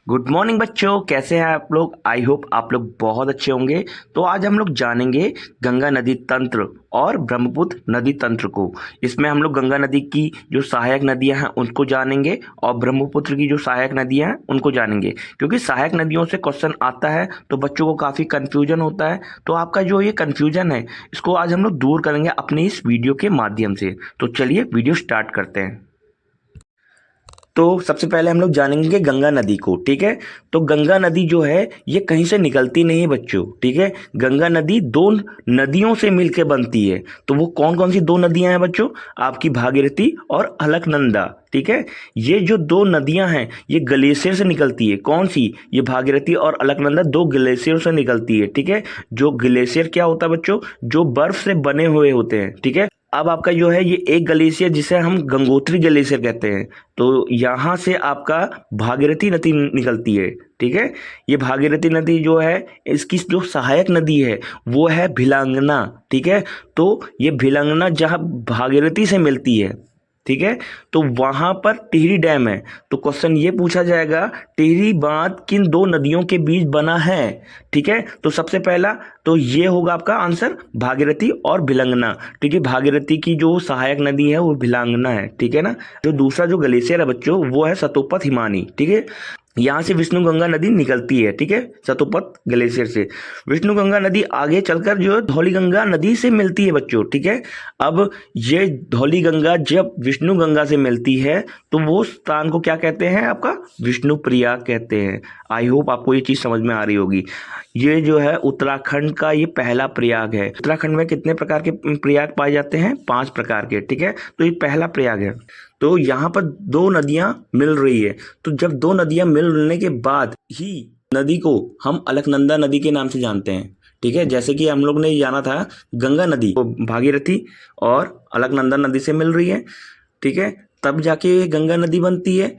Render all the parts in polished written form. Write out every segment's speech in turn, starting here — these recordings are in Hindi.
गुड मॉर्निंग बच्चों, कैसे हैं आप लोग। आई होप आप लोग बहुत अच्छे होंगे। तो आज हम लोग जानेंगे गंगा नदी तंत्र और ब्रह्मपुत्र नदी तंत्र को। इसमें हम लोग गंगा नदी की जो सहायक नदियां हैं उनको जानेंगे और ब्रह्मपुत्र की जो सहायक नदियां हैं उनको जानेंगे, क्योंकि सहायक नदियों से क्वेश्चन आता है तो बच्चों को काफ़ी कन्फ्यूजन होता है। तो आपका जो ये कन्फ्यूजन है इसको आज हम लोग दूर करेंगे अपनी इस वीडियो के माध्यम से। तो चलिए वीडियो स्टार्ट करते हैं। तो सबसे पहले हम लोग जानेंगे गंगा नदी को, ठीक है। तो गंगा नदी जो है ये कहीं से निकलती नहीं है बच्चों, ठीक है। गंगा नदी दो नदियों से मिलकर बनती है। तो वो कौन कौन सी दो नदियां हैं बच्चों? आपकी भागीरथी और अलकनंदा, ठीक है। ये जो दो नदियां हैं ये ग्लेशियर से निकलती है। कौन सी? ये भागीरथी और अलकनंदा दो ग्लेशियर से निकलती है, ठीक है। जो ग्लेशियर क्या होता है बच्चों? जो बर्फ से बने हुए होते हैं, ठीक है। अब आपका जो है ये एक ग्लेशियर जिसे हम गंगोत्री ग्लेशियर कहते हैं। तो यहाँ से आपका भागीरथी नदी निकलती है, ठीक है। ये भागीरथी नदी जो है इसकी जो सहायक नदी है वो है भिलंगना, ठीक है। तो ये भिलंगना जहाँ भागीरथी से मिलती है, ठीक है, तो वहां पर टिहरी डैम है। तो क्वेश्चन ये पूछा जाएगा टिहरी बांध किन दो नदियों के बीच बना है, ठीक है। तो सबसे पहला तो ये होगा आपका आंसर भागीरथी और भिलंगना, ठीक है। भागीरथी की जो सहायक नदी है वो भिलंगना है, ठीक है ना। जो दूसरा जो ग्लेशियर है बच्चों वो है सतोपत हिमानी, ठीक है। यहाँ से विष्णु गंगा नदी निकलती है, ठीक है, सतोपत ग्लेशियर से। विष्णु गंगा नदी आगे चलकर जो है धौली गंगा नदी से मिलती है बच्चों, ठीक है। अब ये धौली गंगा जब विष्णु गंगा से मिलती है तो वो स्थान को क्या कहते हैं? आपका विष्णु प्रयाग कहते हैं। आई होप आपको ये चीज़ समझ में आ रही होगी। ये जो है उत्तराखंड का ये पहला प्रयाग है। उत्तराखंड में कितने प्रकार के प्रयाग पाए जाते हैं? 5 प्रकार के, ठीक है। तो ये पहला प्रयाग है। तो यहाँ पर दो नदियाँ मिल रही है। तो जब दो नदियाँ मिलने के बाद ही नदी को हम अलकनंदा नदी के नाम से जानते हैं, ठीक है। जैसे कि हम लोग ने जाना था गंगा नदी तो भागीरथी और अलकनंदा नदी से मिल रही है, ठीक है, तब जाके गंगा नदी बनती है।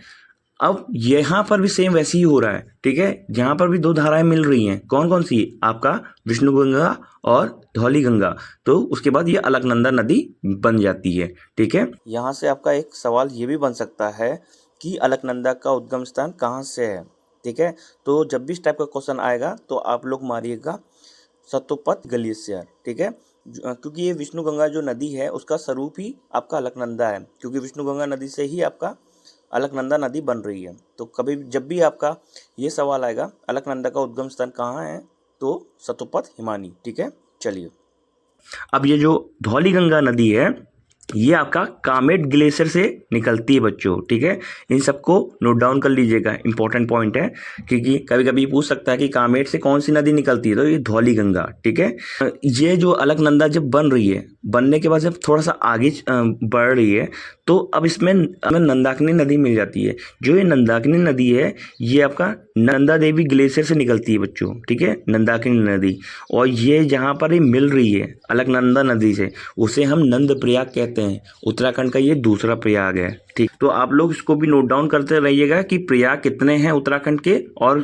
अब यहाँ पर भी सेम वैसे ही हो रहा है, ठीक है। जहाँ पर भी दो धाराएं मिल रही हैं, कौन कौन सी? आपका विष्णु गंगा और धौली गंगा। तो उसके बाद ये अलकनंदा नदी बन जाती है, ठीक है। यहाँ से आपका एक सवाल ये भी बन सकता है कि अलकनंदा का उद्गम स्थान कहाँ से है, ठीक है। तो जब भी इस टाइप का क्वेश्चन आएगा तो आप लोग मारिएगा सतोपत ग्लेशियर, ठीक है। क्योंकि ये विष्णु गंगा जो नदी है उसका स्वरूप ही आपका अलकनंदा है, क्योंकि विष्णु गंगा नदी से ही आपका अलकनंदा नदी बन रही है। तो कभी जब भी आपका ये सवाल आएगा अलकनंदा का उद्गम स्थान कहाँ है, तो सतोपत हिमानी, ठीक है। चलिए, अब ये जो धौली गंगा नदी है ये आपका कामेट ग्लेशियर से निकलती है बच्चों, ठीक है। इन सबको नोट डाउन कर लीजिएगा, इंपॉर्टेंट पॉइंट है, क्योंकि कभी कभी पूछ सकता है कि कामेट से कौन सी नदी निकलती है, तो ये धौली गंगा, ठीक है। ये जो अलकनंदा जब बन रही है, बनने के बाद जब थोड़ा सा आगे बढ़ रही है तो अब इसमें हमें नंदाकिनी नदी मिल जाती है। जो ये नंदाकिनी नदी है ये आपका नंदा देवी ग्लेशियर से निकलती है बच्चों, ठीक है, नंदाकिनी नदी। और ये जहाँ पर ये मिल रही है अलकनंदा नदी से उसे हम नंद प्रयाग कहते हैं। उत्तराखंड का ये दूसरा प्रयाग है, ठीक। तो आप लोग इसको भी नोट डाउन करते रहिएगा कि प्रयाग कितने हैं उत्तराखंड के और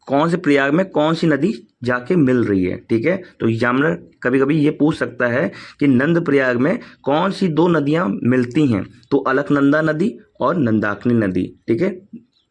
कौन से प्रयाग में कौन सी नदी जाके मिल रही है, ठीक है। तो एग्जामिनर कभी कभी ये पूछ सकता है कि नंद प्रयाग में कौन सी दो नदियां मिलती हैं, तो अलकनंदा नदी और नंदाकिनी नदी, ठीक है।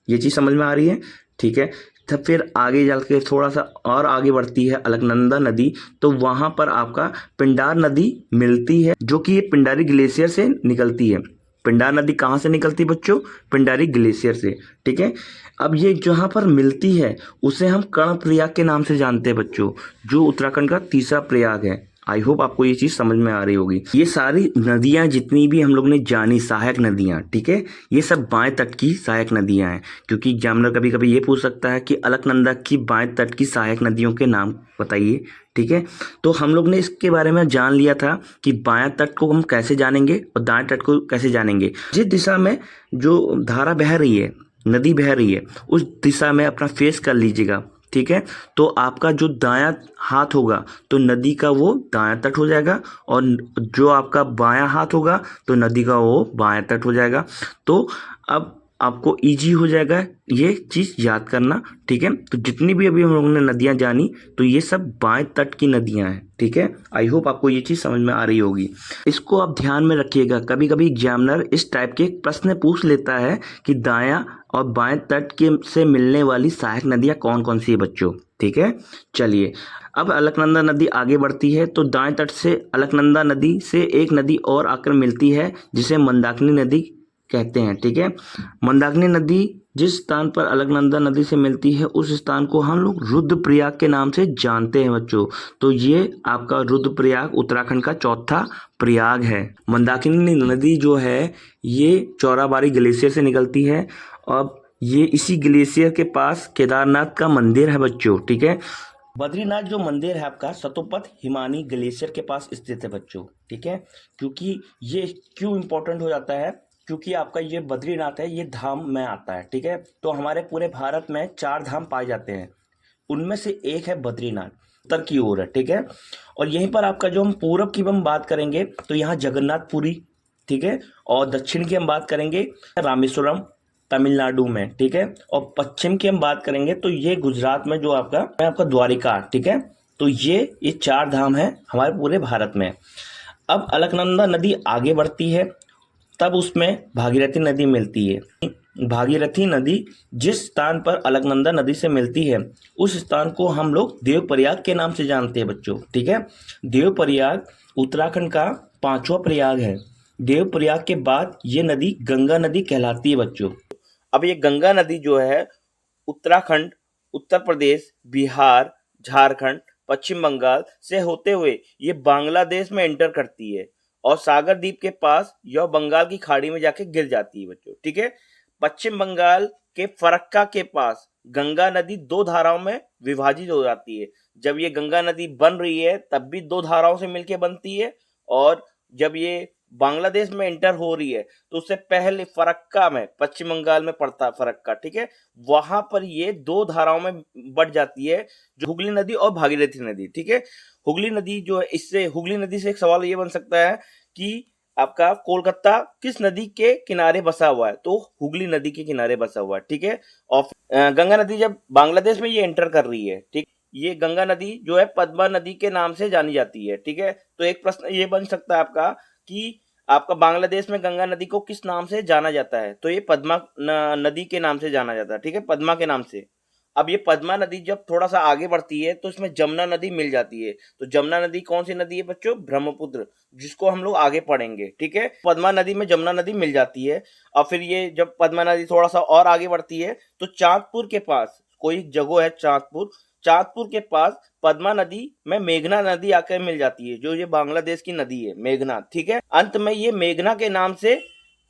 ये चीज़ समझ में आ रही है, ठीक है। तब फिर आगे चल के थोड़ा सा और आगे बढ़ती है अलकनंदा नदी, तो वहाँ पर आपका पिंडार नदी मिलती है, जो कि ये पिंडारी ग्लेशियर से निकलती है। पिंडार नदी कहाँ से निकलती है बच्चों? पिंडारी ग्लेशियर से, ठीक है। अब ये जहाँ पर मिलती है उसे हम कर्ण प्रयाग के नाम से जानते हैं बच्चों, जो उत्तराखंड का तीसरा प्रयाग है। आई होप आपको ये चीज़ समझ में आ रही होगी। ये सारी नदियाँ जितनी भी हम लोग ने जानी सहायक नदियाँ, ठीक है, ये सब बाएं तट की सहायक नदियाँ हैं। क्योंकि एग्जामिनर कभी कभी ये पूछ सकता है कि अलकनंदा की बाएं तट की सहायक नदियों के नाम बताइए, ठीक है। तो हम लोग ने इसके बारे में जान लिया था कि बाएं तट को हम कैसे जानेंगे और दाएं तट को कैसे जानेंगे। जिस दिशा में जो धारा बह रही है, नदी बह रही है, उस दिशा में अपना फेस कर लीजिएगा, ठीक है। तो आपका जो दायां हाथ होगा तो नदी का वो दायां तट हो जाएगा, और जो आपका बायां हाथ होगा तो नदी का वो बायां तट हो जाएगा। तो अब आपको इजी हो जाएगा ये चीज़ याद करना, ठीक है। तो जितनी भी अभी हम लोगों ने नदियां जानी तो ये सब बाएं तट की नदियां हैं, ठीक है। आई होप आपको ये चीज़ समझ में आ रही होगी। इसको आप ध्यान में रखिएगा, कभी कभी एग्जामिनर इस टाइप के प्रश्न पूछ लेता है कि दायां और बाएं तट के से मिलने वाली सहायक नदियां कौन कौन सी है बच्चों। ठीक है, चलिए अब अलकनंदा नदी आगे बढ़ती है तो दाएं तट से अलकनंदा नदी से एक नदी और आकर मिलती है जिसे मंदाकिनी नदी कहते हैं। ठीक है, मंदाकिनी नदी जिस स्थान पर अलकनंदा नदी से मिलती है उस स्थान को हम लोग रुद्रप्रयाग के नाम से जानते हैं बच्चों। तो ये आपका रुद्रप्रयाग उत्तराखंड का चौथा प्रयाग है। मंदाकिनी नदी जो है ये चौराबाड़ी ग्लेशियर से निकलती है। अब ये इसी ग्लेशियर के पास केदारनाथ का मंदिर है बच्चों। ठीक है, बद्रीनाथ जो मंदिर है आपका सतोपथ हिमानी ग्लेशियर के पास स्थित है बच्चों। ठीक है, क्योंकि ये क्यों इम्पोर्टेंट हो जाता है, क्योंकि आपका ये बद्रीनाथ है ये धाम में आता है। ठीक है, तो हमारे पूरे भारत में 4 धाम पाए जाते हैं, उनमें से एक है बद्रीनाथ, उत्तर की ओर है। ठीक है, और यहीं पर आपका जो हम पूरब की हम बात करेंगे तो यहाँ जगन्नाथपुरी। ठीक है, और दक्षिण की हम बात करेंगे रामेश्वरम तमिलनाडु में। ठीक है, और पश्चिम की हम बात करेंगे तो ये गुजरात में जो आपका द्वारिका। ठीक है, तो ये 4 धाम है हमारे पूरे भारत में। अब अलकनंदा नदी आगे बढ़ती है तब उसमें भागीरथी नदी मिलती है। भागीरथी नदी जिस स्थान पर अलकनंदा नदी से मिलती है उस स्थान को हम लोग देवप्रयाग के नाम से जानते हैं बच्चों। ठीक है, देवप्रयाग उत्तराखंड का 5वां प्रयाग है। देवप्रयाग के बाद ये नदी गंगा नदी कहलाती है बच्चों। अब ये गंगा नदी जो है उत्तराखंड, उत्तर प्रदेश, बिहार, झारखंड, पश्चिम बंगाल से होते हुए ये बांग्लादेश में एंटर करती है और सागर द्वीप के पास यह बंगाल की खाड़ी में जाके गिर जाती है बच्चों। ठीक है, पश्चिम बंगाल के फरक्का के पास गंगा नदी 2 धाराओं में विभाजित हो जाती है। जब ये गंगा नदी बन रही है तब भी 2 धाराओं से मिलकर बनती है, और जब ये बांग्लादेश में एंटर हो रही है तो उससे पहले फरक्का में, पश्चिम बंगाल में पड़ता है फरक्का। ठीक है, वहां पर ये 2 धाराओं में बढ़ जाती है, जो हुगली नदी और भागीरथी नदी। ठीक है, हुगली नदी जो है, इससे हुगली नदी से एक सवाल ये बन सकता है कि आपका कोलकाता किस नदी के किनारे बसा हुआ है, तो हुगली नदी के किनारे बसा हुआ है। ठीक है, और गंगा नदी जब बांग्लादेश में ये एंटर कर रही है, ठीक, ये गंगा नदी जो है पद्मा नदी के नाम से जानी जाती है। ठीक है, तो एक प्रश्न ये बन सकता है आपका कि आपका बांग्लादेश में गंगा नदी को किस नाम से जाना जाता है, तो ये पद्मा नदी के नाम से जाना जाता है। ठीक है, पद्मा के नाम से। अब ये पद्मा नदी जब थोड़ा सा आगे बढ़ती है तो इसमें जमुना नदी मिल जाती है। तो जमुना नदी कौन सी नदी है बच्चों? ब्रह्मपुत्र, जिसको हम लोग आगे पढ़ेंगे। ठीक है, पद्मा नदी में जमुना नदी मिल जाती है। और फिर ये जब पद्मा नदी थोड़ा सा और आगे बढ़ती है तो चांदपुर के पास कोई जगह है, चांदपुर के पास पद्मा नदी में मेघना नदी आकर मिल जाती है, जो ये बांग्लादेश की नदी है मेघना। ठीक है, अंत में ये मेघना के नाम से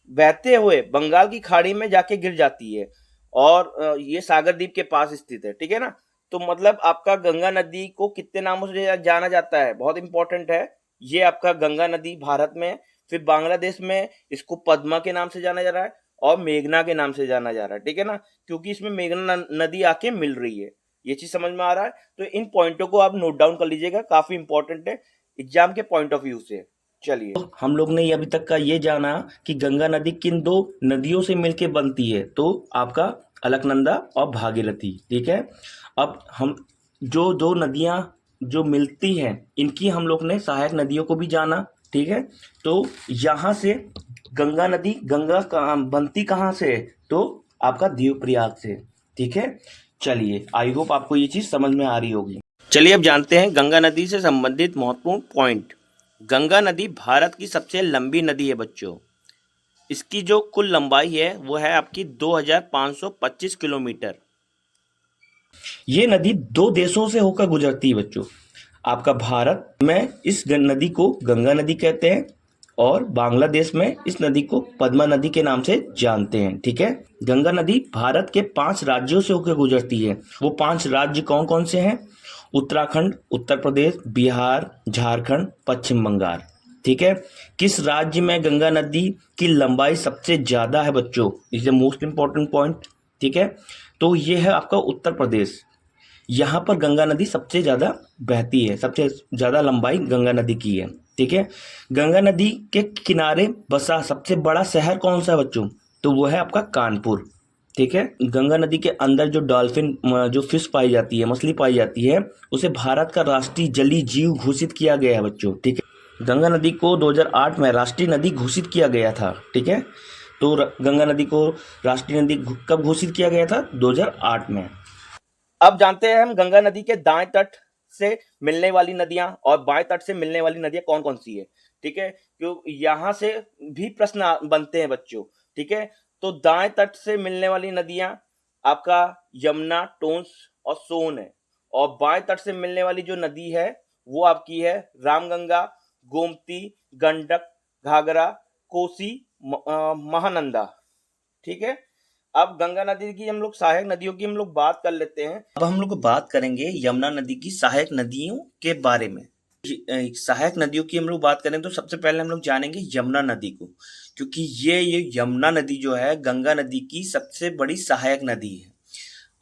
बहते हुए बंगाल की खाड़ी में जाके गिर जाती है और ये सागर द्वीप के पास स्थित है। ठीक है ना, तो मतलब आपका गंगा नदी को कितने नामों से जाना जाता है, बहुत इंपॉर्टेंट है ये आपका गंगा नदी भारत में, फिर बांग्लादेश में इसको पद्मा के नाम से जाना जा रहा है और मेघना के नाम से जाना जा रहा है। ठीक है ना, क्योंकि इसमें मेघना नदी आके मिल रही है। ये चीज समझ में आ रहा है? तो इन पॉइंटों को आप नोट डाउन कर लीजिएगा, काफी इंपॉर्टेंट है एग्जाम के पॉइंट ऑफ व्यू से। चलिए, तो हम लोग ने अभी तक का ये जाना कि गंगा नदी किन 2 नदियों से मिलके बनती है, तो आपका अलकनंदा और भागीरथी। ठीक है, अब हम जो 2 नदियां जो मिलती हैं इनकी हम लोग ने सहायक नदियों को भी जाना। ठीक है, तो यहाँ से गंगा नदी बनती कहाँ से है, तो आपका देवप्रयाग से। ठीक है, चलिए आई होप आपको ये चीज समझ में आ रही होगी। चलिए अब जानते हैं गंगा नदी से संबंधित महत्वपूर्ण पॉइंट। गंगा नदी भारत की सबसे लंबी नदी है बच्चों। इसकी जो कुल लंबाई है वो है आपकी 2525 किलोमीटर। ये नदी 2 देशों से होकर गुजरती है बच्चों। आपका भारत में इस नदी को गंगा नदी कहते हैं और बांग्लादेश में इस नदी को पद्मा नदी के नाम से जानते हैं। ठीक है, गंगा नदी भारत के 5 राज्यों से होकर गुजरती है। वो 5 राज्य कौन कौन से हैं? उत्तराखंड, उत्तर प्रदेश, बिहार, झारखंड, पश्चिम बंगाल। ठीक है, किस राज्य में गंगा नदी की लंबाई सबसे ज्यादा है बच्चों? Is the most important point. ठीक है, तो ये है आपका उत्तर प्रदेश। यहाँ पर गंगा नदी सबसे ज्यादा बहती है, सबसे ज्यादा लंबाई गंगा नदी की है। ठीक है, गंगा नदी के किनारे बसा सबसे बड़ा शहर कौन सा है बच्चों? तो वो है आपका कानपुर। ठीक है, गंगा नदी के अंदर जो डॉल्फिन, जो फिश पाई जाती है, मछली पाई जाती है, उसे भारत का राष्ट्रीय जलीय जीव घोषित किया गया है बच्चों। ठीक है, गंगा नदी को 2008 में राष्ट्रीय नदी घोषित किया गया था। ठीक है, तो गंगा नदी को राष्ट्रीय नदी कब घोषित किया गया था? 2008 में। अब जानते हैं हम गंगा नदी के दाएं तट से मिलने वाली नदियां और बाएं तट से मिलने वाली नदियां कौन कौन सी है। ठीक है, क्यों यहाँ से भी प्रश्न बनते हैं बच्चों। ठीक है, तो दाएं तट से मिलने वाली नदियां आपका यमुना, टोंस और सोन है, और बाएं तट से मिलने वाली जो नदी है वो आपकी है रामगंगा, गोमती, गंडक, घाघरा, कोसी, महानंदा। ठीक है, अब गंगा नदी की हम लोग सहायक नदियों की हम लोग बात कर लेते हैं। अब हम लोग बात करेंगे यमुना नदी की सहायक नदियों के बारे में। सहायक नदियों की हम लोग बात करें तो सबसे पहले हम लोग जानेंगे यमुना नदी को, क्योंकि ये यमुना नदी जो है गंगा नदी की सबसे बड़ी सहायक नदी है।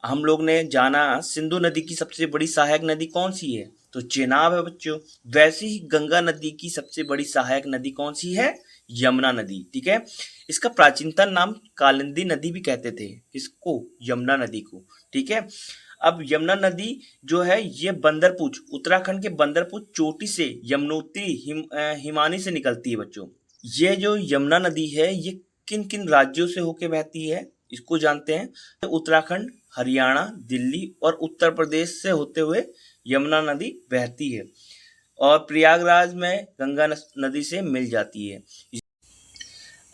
हम लोग ने जाना सिंधु नदी की सबसे बड़ी सहायक नदी कौन सी है, तो चेनाब है बच्चों। वैसे ही गंगा नदी की सबसे बड़ी सहायक नदी कौन सी है? यमुना नदी। ठीक है, इसका प्राचीनतम नाम कालिंदी नदी भी कहते थे, इसको यमुना नदी को। ठीक है, अब यमुना नदी जो है ये बंदरपुर, उत्तराखंड के बंदरपुर चोटी से यमुनोत्री हिमानी से निकलती है बच्चों। ये जो यमुना नदी है ये किन किन राज्यों से होके बहती है इसको जानते हैं। उत्तराखंड, हरियाणा, दिल्ली और उत्तर प्रदेश से होते हुए यमुना नदी बहती है और प्रयागराज में गंगा नदी से मिल जाती है।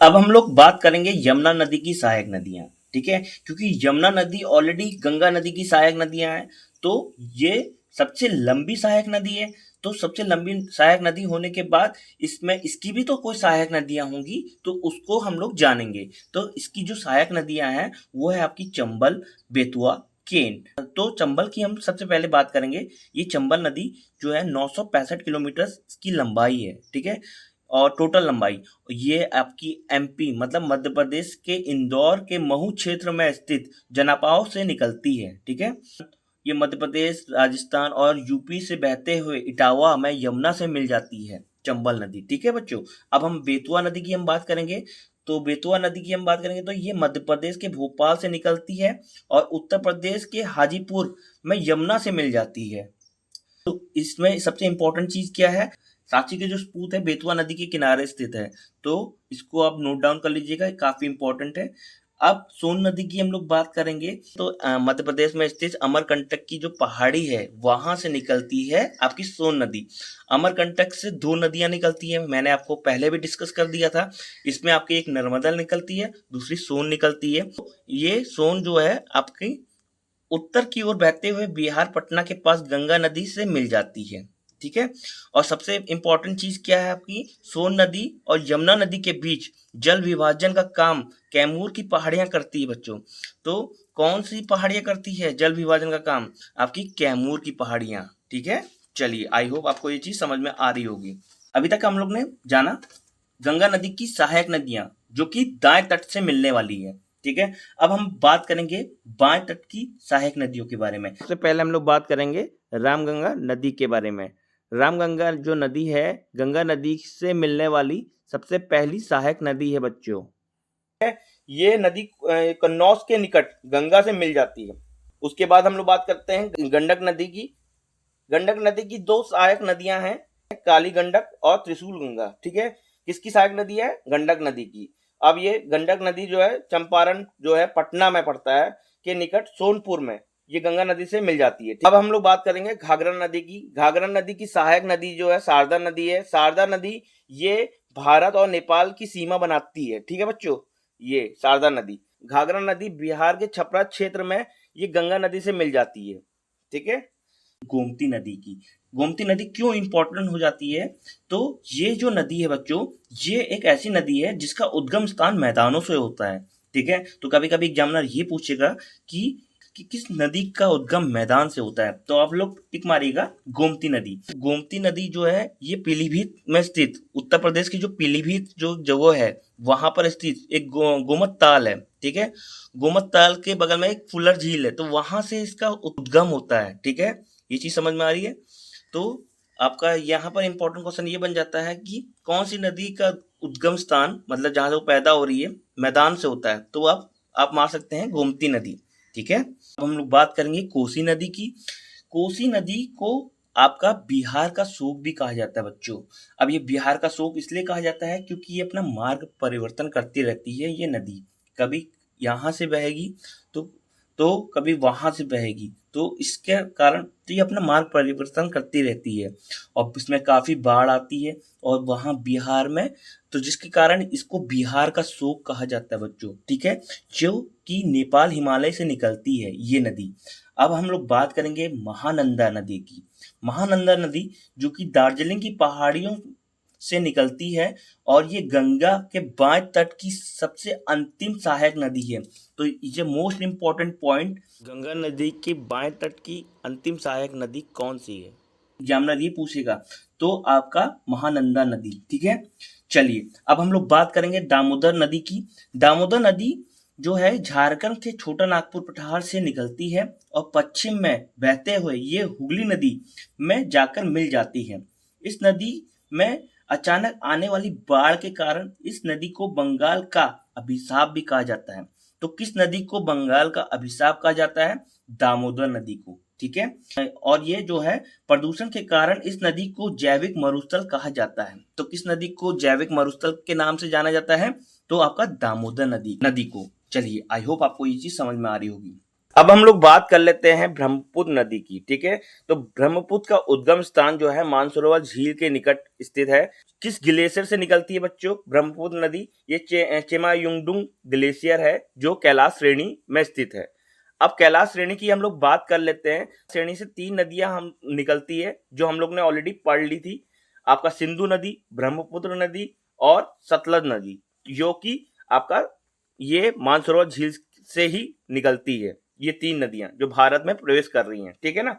अब हम लोग बात करेंगे यमुना नदी की सहायक नदियां। ठीक है, क्योंकि यमुना नदी ऑलरेडी गंगा नदी की सहायक नदियां हैं, तो ये सबसे लंबी सहायक नदी है। तो सबसे लंबी सहायक नदी होने के बाद इसमें इसकी भी तो कोई सहायक नदियां होंगी, तो उसको हम लोग जानेंगे। तो इसकी जो सहायक नदियां हैं वो है आपकी चंबल, बेतवा, केन। तो चंबल की हम सबसे पहले बात करेंगे। ये चंबल नदी जो है 965 किलोमीटर की लंबाई है। ठीक है, और टोटल लंबाई ये आपकी एमपी मतलब मध्य प्रदेश के इंदौर के महू क्षेत्र में स्थित जनापाव से निकलती है। ठीक है, ये मध्य प्रदेश, राजस्थान और यूपी से बहते हुए इटावा में यमुना से मिल जाती है चंबल नदी। ठीक है बच्चों, अब हम बेतवा नदी की हम बात करेंगे। तो बेतवा नदी की हम बात करेंगे तो ये मध्य प्रदेश के भोपाल से निकलती है और उत्तर प्रदेश के हाजीपुर में यमुना से मिल जाती है। तो इसमें सबसे इंपॉर्टेंट चीज क्या है, सांची के जो सपूत है बेतवा नदी के किनारे स्थित है, तो इसको आप नोट डाउन कर लीजिएगा, काफी इंपॉर्टेंट है। अब सोन नदी की हम लोग बात करेंगे तो मध्य प्रदेश में स्थित अमरकंटक की जो पहाड़ी है वहां से निकलती है आपकी सोन नदी। अमरकंटक से दो नदियां निकलती है, मैंने आपको पहले भी डिस्कस कर दिया था। इसमें आपकी एक नर्मदा निकलती है, दूसरी सोन निकलती है। ये सोन जो है आपकी उत्तर की ओर बहते हुए बिहार पटना के पास गंगा नदी से मिल जाती है। ठीक है, और सबसे इंपॉर्टेंट चीज क्या है आपकी, सोन नदी और यमुना नदी के बीच जल विभाजन का काम कैमूर की पहाड़ियां करती है बच्चों। तो कौन सी पहाड़ियां करती है जल विभाजन का काम? आपकी कैमूर की पहाड़ियां। ठीक है, चलिए आई होप आपको ये चीज समझ में आ रही होगी। अभी तक हम लोग ने जाना गंगा नदी की सहायक नदियां जो कि दाएं तट से मिलने वाली है। ठीक है, अब हम बात करेंगे बाएं तट की सहायक नदियों के बारे में। सबसे पहले हम लोग बात करेंगे रामगंगा नदी के बारे में। रामगंगा जो नदी है गंगा नदी से मिलने वाली सबसे पहली सहायक नदी है बच्चों। ये नदी कन्नौज के निकट गंगा से मिल जाती है। उसके बाद हम लोग बात करते हैं गंडक नदी की। गंडक नदी की दो सहायक नदियां हैं, काली गंडक और त्रिशूल गंगा। ठीक है, किसकी सहायक नदी है? गंडक नदी की। अब ये गंडक नदी जो है चंपारण जो है पटना में पड़ता है के निकट सोनपुर में ये गंगा नदी से मिल जाती है। अब हम लोग बात करेंगे घाघरा नदी की। घाघरा नदी की सहायक नदी जो है शारदा नदी है। शारदा नदी ये भारत और नेपाल की सीमा बनाती है। ठीक है बच्चों, ये शारदा नदी। घाघरा नदी बिहार के छपरा क्षेत्र में ये गंगा नदी से मिल जाती है। ठीक है, गोमती नदी की। गोमती नदी क्यों इंपॉर्टेंट हो जाती है, तो ये जो नदी है बच्चों ये एक ऐसी नदी है जिसका उद्गम स्थान मैदानों से होता है। ठीक है, तो कभी कभी एग्जामिनर ये पूछेगा कि किस नदी का उद्गम मैदान से होता है, तो आप लोग टिक मारिएगा गोमती नदी। गोमती नदी जो है ये पीलीभीत में स्थित, उत्तर प्रदेश की जो पीलीभीत जो जगह है वहां पर स्थित एक गोमत ताल है। ठीक है, गोमत ताल के बगल में एक फुलर झील है, तो वहां से इसका उद्गम होता है। ठीक है, ये चीज समझ में आ रही है। तो आपका यहाँ पर इंपॉर्टेंट क्वेश्चन ये बन जाता है कि कौन सी नदी का उद्गम स्थान मतलब जहां से वो पैदा हो रही है मैदान से होता है, तो आप मार सकते हैं गोमती नदी। ठीक है, अब हम लोग बात करेंगे कोसी नदी की। कोसी नदी को आपका बिहार का शोक भी कहा जाता है बच्चों। अब ये बिहार का शोक इसलिए कहा जाता है क्योंकि ये अपना मार्ग परिवर्तन करती रहती है ये नदी। कभी यहाँ से बहेगी तो कभी वहाँ से बहेगी। तो इसके कारण तो ये अपना मार्ग परिवर्तन करती रहती है और इसमें काफ़ी बाढ़ आती है और वहाँ बिहार में तो जिसके कारण इसको बिहार का शोक कहा जाता है बच्चों, ठीक है? जो कि नेपाल हिमालय से निकलती है ये नदी। अब हम लोग बात करेंगे महानंदा नदी की। महानंदा नदी जो कि दार्जिलिंग की पहाड़ियों से निकलती है और ये गंगा के बाएं तट की सबसे अंतिम सहायक नदी है। तो ये मोस्ट इम्पॉर्टेंट पॉइंट, गंगा नदी के बाएं तट की अंतिम सहायक नदी कौन सी है? एग्जामिनर ये पूछेगा तो आपका महानंदा नदी, ठीक है। चलिए अब हम लोग बात करेंगे दामोदर नदी की। दामोदर नदी जो है झारखंड के छोटा नागपुर पठार से निकलती है और पश्चिम में बहते हुए ये हुगली नदी में जाकर मिल जाती है। इस नदी में अचानक आने वाली बाढ़ के कारण इस नदी को बंगाल का अभिशाप भी कहा जाता है। तो किस नदी को बंगाल का अभिशाप कहा जाता है? दामोदर नदी को, ठीक है। और ये जो है प्रदूषण के कारण इस नदी को जैविक मरुस्थल कहा जाता है। तो किस नदी को जैविक मरुस्थल के नाम से जाना जाता है? तो आपका दामोदर नदी को। चलिए आई होप आपको ये चीज समझ में आ रही होगी। अब हम लोग बात कर लेते हैं ब्रह्मपुत्र नदी की, ठीक है। तो ब्रह्मपुत्र का उद्गम स्थान जो है मानसरोवर झील के निकट स्थित है। किस ग्लेशियर से निकलती है बच्चों ब्रह्मपुत्र नदी? ये चेमायुंगडुंग ग्लेशियर है जो कैलाश श्रेणी में स्थित है। अब कैलाश श्रेणी की हम लोग बात कर लेते हैं। श्रेणी से 3 नदियां हम निकलती है जो हम लोग ने ऑलरेडी पढ़ ली थी। आपका सिंधु नदी, ब्रह्मपुत्र नदी और सतलज नदी, जो कि आपका ये मानसरोवर झील से ही निकलती है। ये 3 नदियां जो भारत में प्रवेश कर रही हैं, ठीक है ना।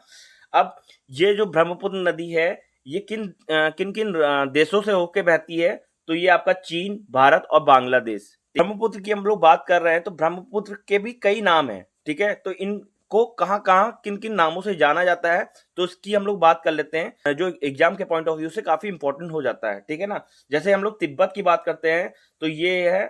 अब ये जो ब्रह्मपुत्र नदी है ये किन किन देशों से होकर बहती है? तो ये आपका चीन, भारत और बांग्लादेश। ब्रह्मपुत्र की हम लोग बात कर रहे हैं तो ब्रह्मपुत्र के भी कई नाम हैं, ठीक है। तो इनको कहाँ कहाँ किन किन नामों से जाना जाता है तो इसकी हम लोग बात कर लेते हैं, जो एग्जाम के पॉइंट ऑफ व्यू से काफी इंपॉर्टेंट हो जाता है, ठीक है ना। जैसे हम लोग तिब्बत की बात करते हैं तो ये है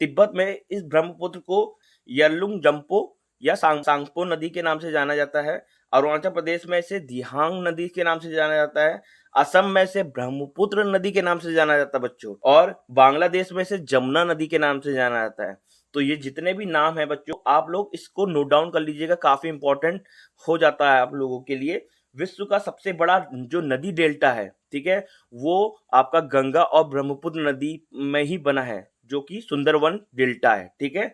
तिब्बत में इस ब्रह्मपुत्र को यरलुंग जम्पो या सांगपो नदी के नाम से जाना जाता है। अरुणाचल प्रदेश में इसे दिहांग नदी के नाम से जाना जाता है। असम में इसे ब्रह्मपुत्र नदी के नाम से जाना जाता है बच्चों, और बांग्लादेश में इसे जमुना नदी के नाम से जाना जाता है। तो ये जितने भी नाम है बच्चों आप लोग इसको नोट डाउन कर लीजिएगा, काफी इंपॉर्टेंट हो जाता है आप लोगों के लिए। विश्व का सबसे बड़ा जो नदी डेल्टा है, ठीक है, वो आपका गंगा और ब्रह्मपुत्र नदी में ही बना है, जो कि सुंदरवन डेल्टा है, ठीक है।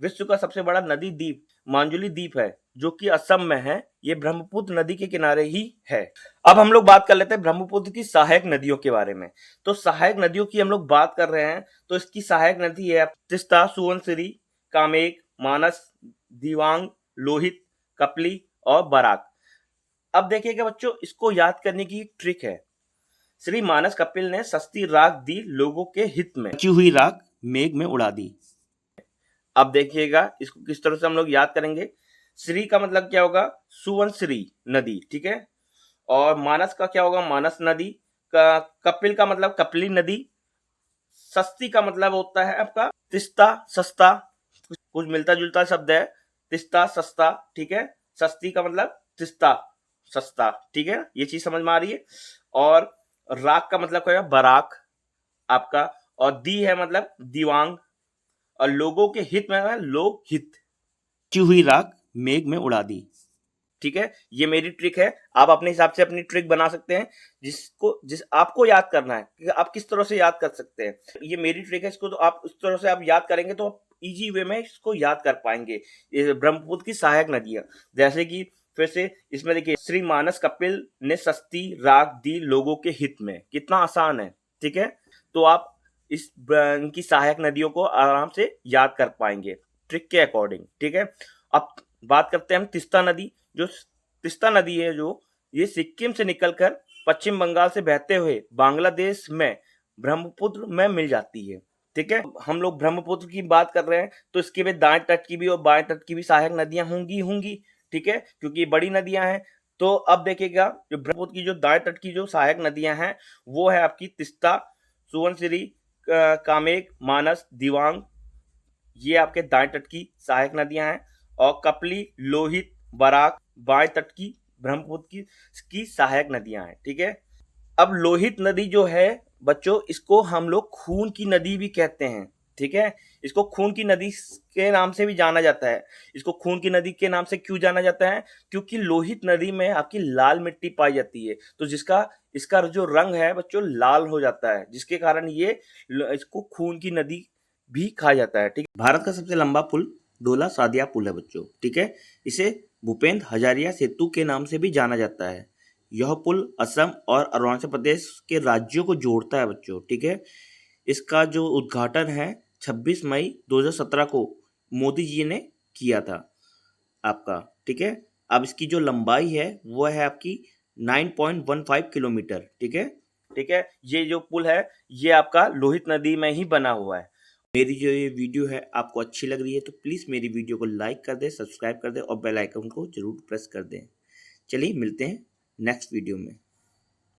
विश्व का सबसे बड़ा नदी द्वीप मांजुली द्वीप है जो कि असम में है। ये ब्रह्मपुत्र नदी के किनारे ही है। अब हम लोग बात कर लेते हैं ब्रह्मपुत्र की सहायक नदियों के बारे में। तो सहायक नदियों की हम लोग बात कर रहे हैं तो इसकी सहायक नदी है तीस्ता, सुवर्णसिरी, कामेक, मानस, दिवांग, लोहित, कपली और बराक। अब देखिएगा बच्चों, इसको याद करने की एक ट्रिक है। श्री मानस कपिल ने सस्ती राख दी लोगों के हित में, बची हुई राख मेघ में उड़ा दी। अब देखिएगा इसको किस तरह से हम लोग याद करेंगे। श्री का मतलब क्या होगा? सुवर्णश्री नदी, ठीक है। और मानस का क्या होगा? मानस नदी का। कपिल का मतलब कपिली नदी। सस्ती का मतलब होता है आपका तिस्ता, सस्ता, कुछ मिलता जुलता शब्द है, तिस्ता सस्ता, ठीक है। सस्ती का मतलब तिस्ता सस्ता, ठीक है। ये चीज समझ में आ रही है। और राख का मतलब क्या है? बराक आपका। और दी है मतलब दीवांग, और लोगों के हित में है लोक हित। बची हुई राख मेघ में उड़ा दी, ठीक है। ये मेरी ट्रिक है, आप अपने हिसाब से अपनी ट्रिक बना सकते हैं जिस आपको याद करना है कि आप किस तरह से याद कर सकते हैं। ये मेरी ट्रिक है, इसको तो आप उस तरह से आप याद करेंगे तो आप इजी वे में इसको याद कर पाएंगे। ये ब्रह्मपुत्र की सहायक नदियां, जैसे कि फिर से इसमें देखिए, श्री मानस कपिल ने सस्ती राख दी लोगों के हित में। कितना आसान है, ठीक है। तो आप इनकी सहायक नदियों को आराम से याद कर पाएंगे ट्रिक के अकॉर्डिंग, ठीक है। अब बात करते हैं हम तीस्ता नदी। जो तीस्ता नदी है जो ये सिक्किम से निकलकर पश्चिम बंगाल से बहते हुए बांग्लादेश में ब्रह्मपुत्र में मिल जाती है, ठीक है। हम लोग ब्रह्मपुत्र की बात कर रहे हैं तो इसके भी दाएं तट की भी और बाएं तट की भी सहायक नदियां होंगी, ठीक है, क्योंकि बड़ी नदियां हैं। तो अब देखिएगा, जो ब्रह्मपुत्र की जो दाएं तट की जो सहायक नदियां हैं वो है आपकी तीस्ता, सुवर्णसिरी, कामेक, मानस, दिवांग, ये आपके दाएं तट की सहायक नदियां हैं। और कपली, लोहित, बराक बाएं तट की ब्रह्मपुत्र की सहायक नदियां हैं। ठीक है, अब लोहित नदी जो है बच्चों, इसको हम लोग खून की नदी भी कहते हैं। ठीक है, इसको खून की नदी के नाम से भी जाना जाता है। इसको खून की नदी के नाम से क्यों जाना जाता है? क्योंकि लोहित नदी में आपकी लाल मिट्टी पाई जाती है, तो जिसका इसका जो रंग है बच्चों लाल हो जाता है, जिसके कारण ये इसको खून की नदी भी कहा जाता है। ठीक है, भारत का सबसे लंबा पुल डोला सादिया पुल है बच्चों। ठीक है, इसे भूपेंद्र हजारिया सेतु के नाम से भी जाना जाता है। यह पुल असम और अरुणाचल प्रदेश के राज्यों को जोड़ता है बच्चों। ठीक है, इसका जो उद्घाटन है 26 मई 2017 को मोदी जी ने किया था आपका। ठीक है, अब इसकी जो लंबाई है वो है आपकी 9.15 किलोमीटर। ठीक है, ठीक है, ये जो पुल है ये आपका लोहित नदी में ही बना हुआ है। मेरी जो ये वीडियो है आपको अच्छी लग रही है तो प्लीज़ मेरी वीडियो को लाइक कर दें, सब्सक्राइब कर दें और बेल आइकन को जरूर प्रेस कर दें। चलिए मिलते हैं नेक्स्ट वीडियो में।